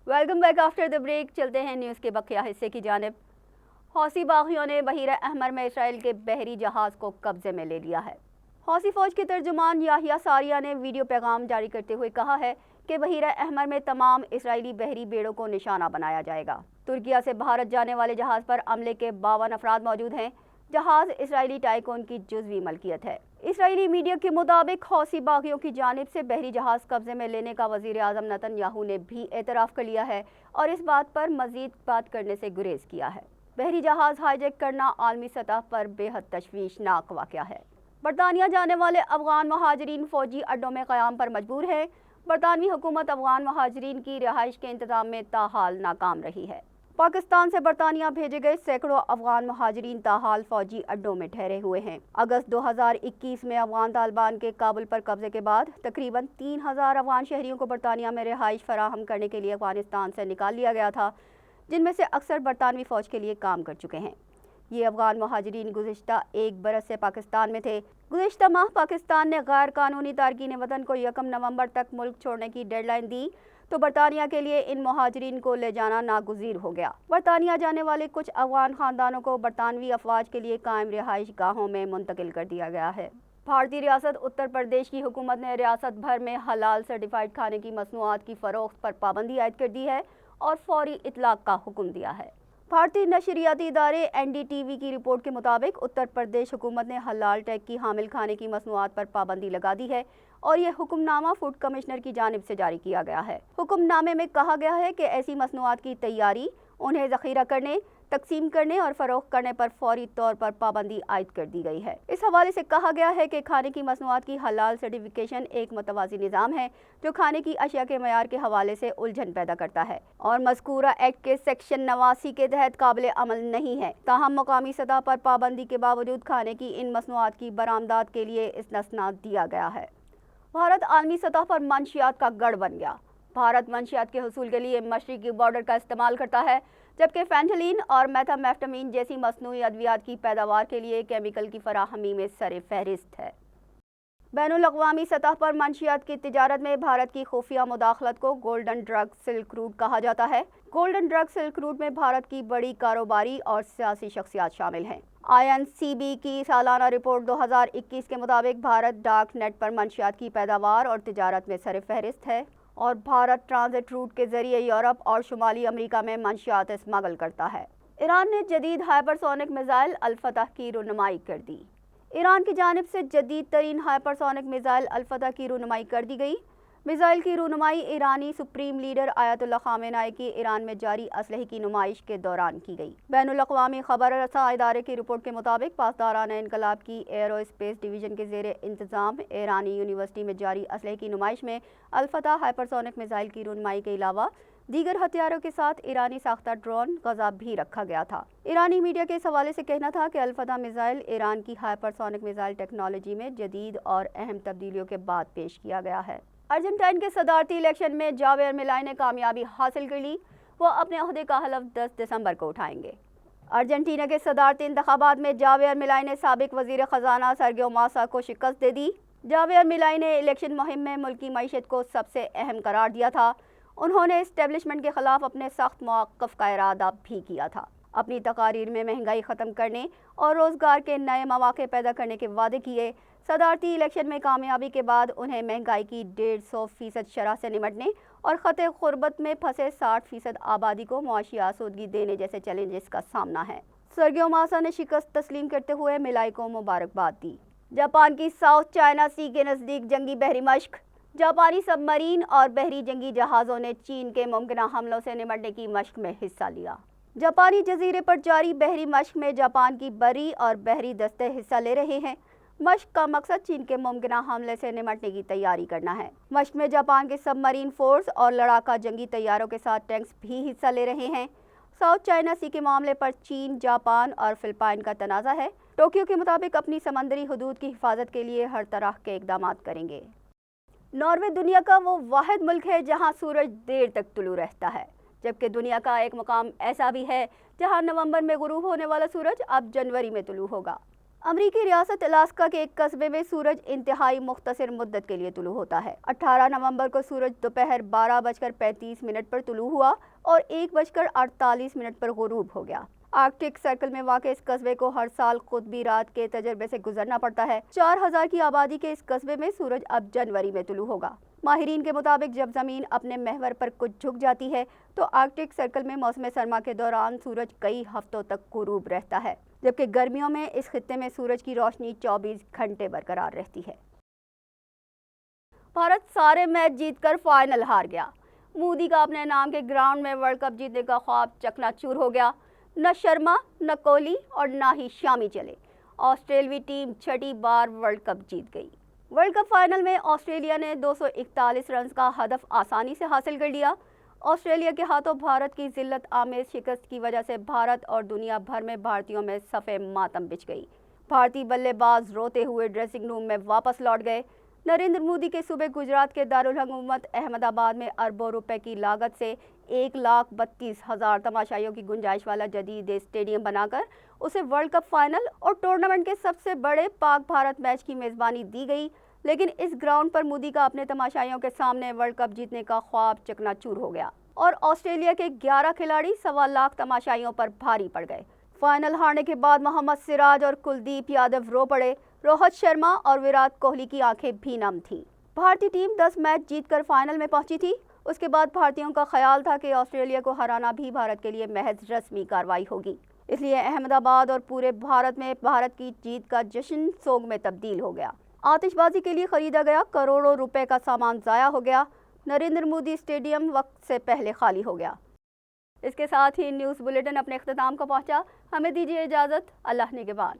Welcome back after the break. चलते हैं news के बकिया हिस्से की जानिब। हौसी बागियों ने बहीरा अहमर में इसराइल के बहरी जहाज़ को कब्जे में ले लिया है। हौसी फौज के तर्जुमान याहिया सारिया ने वीडियो पैगाम जारी करते हुए कहा है कि बहीरा अहमर में तमाम इसराइली बहरी बेड़ों को निशाना बनाया जाएगा। तुर्किया से भारत जाने वाले जहाज़ पर अमले के 52 अफराद मौजूद हैं। जहाज़ इसराइली टाइकोन की जुज़वी मलकियत है। इसराइली मीडिया के मुताबिक हौसी बागियों की जानिब से बहरी जहाज़ कब्जे में लेने का वज़ीर आज़म नेतन्याहू ने भी एतराफ़ कर लिया है और इस बात पर मज़ीद बात करने से गुरेज किया है। बहरी जहाज़ हाईजैक करना आलमी सतह पर बेहद तशवीशनाक वाक़या है। बरतानिया जाने वाले अफ़गान महाजरीन फ़ौजी अड्डों में क़याम पर मजबूर है। बरतानवी हुकूमत अफ़गान महाजरीन की रिहाइश के इंतज़ाम में ताहाल नाकाम रही है। पाकिस्तान से बरतानिया भेजे गए सैकड़ों अफ़गान महाजरीन ताहाल फ़ौजी अड्डों में ठहरे हुए हैं। अगस्त 2021 में अफ़गान तालिबान के काबुल पर कब्जे के बाद तकरीबन 3000 अफ़गान शहरियों को बरतानिया में रिहाइश फराहम करने के लिए अफ़गानिस्तान से निकाल लिया गया था, जिनमें से अक्सर बरतानवी फ़ौज के लिए काम कर चुके हैं। ये अफ़गान महाजरीन गुज़िश्ता एक बरस से पाकिस्तान में थे। गुज़िश्ता माह पाकिस्तान ने गैर कानूनी तारकीन वतन को 1 नवंबर तक मुल्क छोड़ने की डेडलाइन दी तो बरतानिया के लिए इन महाजरीन को ले जाना नागुज़ीर हो गया। बरतानिया जाने वाले कुछ अफ़गान ख़ानदानों को बरतानवी अफवाज के लिए कायम रिहाइश गाहों में मुंतकिल कर दिया गया है। भारतीय रियासत उत्तर प्रदेश की हुकूमत ने रियासत भर में हलाल सर्टिफाइड खाने की मसनूआत की फ़रोख्त पर पाबंदी आयद कर दी है और फौरी इतलाक़ का हुक्म दिया है। भारतीय नशरियाती इदारे NDTV की रिपोर्ट के मुताबिक उत्तर प्रदेश हुकूमत ने हलाल टैग की हामिल खाने की मसनूआत पर पाबंदी लगा दी है और ये हुक्मनामा फूड कमिश्नर की जानिब से जारी किया गया है। हुक्मनामे में कहा गया है कि ऐसी मसनूआत की तैयारी, उन्हें ज़ख़ीरा करने, तकसीम करने और फ़रोख्त करने पर फौरी तौर पर पाबंदी आयद कर दी गई है। इस हवाले से कहा गया है कि खाने की मसनूआत की हलाल सर्टिफिकेशन एक मतवाज़ी निज़ाम है जो खाने की अशिया के मयार के हवाले से उलझन पैदा करता है और मज़कूरा एक्ट के सेक्शन 89 के तहत काबिल अमल नहीं है। ताहम मुकामी सतह पर पाबंदी के बावजूद खाने की इन मसनूआत की बरामदात के लिए इस्तिस्ना दिया गया है। भारत आलमी सतह पर मंशियात का गढ़ बन गया। भारत मंशियात के हुसूल के लिए मशरिकी बॉर्डर का इस्तेमाल करता है, जबकि फेंटलिन और मेथाम्फेटामिन जैसी मसनूई अद्वियात की पैदावार के लिए केमिकल की फराहमी में सर फहरिस्त है। बैनुल-अक़वामी सतह पर मंशियात की तिजारत में भारत की खुफिया मुदाखलत को गोल्डन ड्रग सिल्क रूट कहा जाता है। गोल्डन ड्रग सिल्क रूट में भारत की बड़ी कारोबारी और सियासी शख्सियात शामिल हैं। INCB की सालाना रिपोर्ट 2021 के मुताबिक भारत डार्क नेट पर मंशियात की पैदावार और तिजारत में सर फहरिस्त है और भारत ट्रांजिट रूट के ज़रिए यूरोप और शुमाली अमरीका में मंशियात स्मगल करता है। ईरान ने जदीद हाइपरसोनिक मिसाइल अल-फतह की रुनमाई कर दी। ईरान की जानिब से जदीद तरीन हाइपरसोनिक मिसाइल अल-फतह की रुनमाई कर दी गई। मिसाइल की रुनमाई ईरानी सुप्रीम लीडर आयतुल्लाह खामेनेई की ईरान में जारी असलहे की नुमाइश के दौरान की गई। बैनुल-अक़वामी खबर रसा इदारे की रिपोर्ट के मुताबिक पासदारान इनकलाब की एयरोस्पेस डिवीज़न के ज़ेरे इंतज़ाम ईरानी यूनिवर्सिटी में जारी असलहे की नुमाइश में अल-फतह हाइपरसोनिक मिसाइल की रुनमाई के अलावा दीगर हथियारों के साथ ईरानी साख्ता ड्रोन गज़ा भी रखा गया था। ईरानी मीडिया के इस हवाले से कहना था कि अल-फतह मिसाइल ईरान की हाइपरसोनिक मिसाइल टेक्नोलॉजी में जदीद और अहम तब्दीलियों के बाद पेश किया गया है। अर्जेंटीना के सदारती इलेक्शन में जावियर मिलाई ने कामयाबी हासिल कर ली। वो अपने ओहदे का हलफ 10 दिसंबर को उठाएंगे। अर्जेंटीना के सदारती इंतखाबात में जावियर मिलाई ने साबिक वज़ीर ख़जाना सर्गियो मासा को शिकस्त दे दी। जावियर मिलाई ने इलेक्शन मुहिम में मुल्की मईशत को सबसे अहम करार दिया था। उन्होंने इस्टेब्लिशमेंट के ख़िलाफ़ अपने सख्त मौक़िफ़ का इरादा भी किया था। अपनी तकारीर में महंगाई ख़त्म करने और रोज़गार के नए मौक़े पैदा करने के वादे किए। सदारती इलेक्शन में कामयाबी के बाद उन्हें महंगाई की 150% शरह से निमटने और ख़त ग़ुरबत में फंसे 60% आबादी को मुआशी आसूदगी देने जैसे चैलेंजेस का सामना है। सर्गियो मासा ने शिकस्त तस्लीम करते हुए मिलाई को मुबारकबाद दी। जापान की साउथ चाइना सी के नज़दीक जंगी बहरी मश्क। जापानी सबमरीन और बहरी जंगी जहाज़ों ने चीन के मुमकिन हमलों से निमटने की मश्क में हिस्सा लिया। जापानी जजीरे पर जारी बहरी मश्क में जापान की बरी और बहरी दस्ते हिस्सा ले रहे हैं। मश्क का मकसद चीन के मुमकिन हमले से निमटने की तैयारी करना है। मश्क में जापान के सबमरीन फोर्स और लड़ाका जंगी तैयारों के साथ टैंक्स भी हिस्सा ले रहे हैं। साउथ चाइना सी के मामले पर चीन, जापान और फिलिपाइन का तनाज़ा है। टोक्यो के मुताबिक अपनी समंदरी हदूद की हिफाजत के लिए हर तरह के इक़दाम करेंगे। नॉर्वे दुनिया का वो वाहिद मुल्क है जहां सूरज देर तक तुलू रहता है, जबकि दुनिया का एक मकाम ऐसा भी है जहां नवंबर में गुरूब होने वाला सूरज अब जनवरी में तुलू होगा। امریکی ریاست الاسکا کے ایک قصبے میں سورج انتہائی مختصر مدت کے لیے طلوع ہوتا ہے۔ 18 نومبر کو سورج دوپہر 12:35 پر طلوع ہوا اور 1:48 پر غروب ہو گیا۔ آرکٹک سرکل میں واقع اس قصبے کو ہر سال قطبی رات کے تجربے سے گزرنا پڑتا ہے۔ 4000 کی آبادی کے اس قصبے میں سورج اب جنوری میں طلوع ہوگا۔ ماہرین کے مطابق جب زمین اپنے محور پر کچھ جھک جاتی ہے تو آرکٹک سرکل میں موسم سرما کے دوران سورج کئی ہفتوں تک غروب رہتا ہے، جبکہ گرمیوں میں اس خطے میں سورج کی روشنی 24 گھنٹے برقرار رہتی ہے۔ بھارت سارے میچ جیت کر فائنل ہار گیا۔ مودی کا اپنے نام کے گراؤنڈ میں ورلڈ کپ جیتنے کا خواب چکنا چور ہو گیا۔ نہ شرما، نہ کوہلی اور نہ ہی شامی چلے۔ آسٹریلوی ٹیم چھٹی بار ورلڈ کپ جیت گئی۔ ورلڈ کپ فائنل میں آسٹریلیا نے 241 رنز کا ہدف آسانی سے حاصل کر لیا۔ آسٹریلیا کے ہاتھوں بھارت کی ذلت آمیز شکست کی وجہ سے بھارت اور دنیا بھر میں بھارتیوں میں صف ماتم بچھ گئی۔ بھارتی بلے باز روتے ہوئے ڈریسنگ روم میں واپس لوٹ گئے۔ نریندر مودی کے صوبے گجرات کے دارالحکومت احمد آباد میں اربوں روپے کی لاگت سے 1,32,000 تماشائیوں کی گنجائش والا جدید اسٹیڈیم بنا کر اسے ورلڈ کپ فائنل اور ٹورنامنٹ کے سب سے بڑے پاک بھارت میچ کی میزبانی دی گئی، لیکن اس گراؤنڈ پر مودی کا اپنے تماشائیوں کے سامنے ورلڈ کپ جیتنے کا خواب چکنا چور ہو گیا اور آسٹریلیا کے 11 کھلاڑی 1.25 لاکھ تماشائیوں پر بھاری پڑ گئے۔ فائنل ہارنے کے بعد محمد سراج اور کلدیپ یادو رو پڑے۔ روہت شرما اور وراٹ کوہلی کی آنکھیں بھی نم تھیں۔ بھارتی ٹیم 10 میچ جیت کر فائنل میں پہنچی تھی۔ اس کے بعد بھارتیوں کا خیال تھا کہ آسٹریلیا کو ہرانا بھی بھارت کے لیے محض رسمی کارروائی ہوگی، اس لیے احمد آباد اور پورے بھارت میں بھارت کی جیت کا جشن سوگ میں تبدیل ہو گیا۔ آتش بازی کے لیے خریدا گیا کروڑوں روپے کا سامان ضائع ہو گیا۔ نریندر مودی اسٹیڈیم وقت سے پہلے خالی ہو گیا۔ اس کے ساتھ ہی نیوز بلیٹن اپنے اختتام کو پہنچا۔ ہمیں دیجیے اجازت۔ اللہ نگہبان۔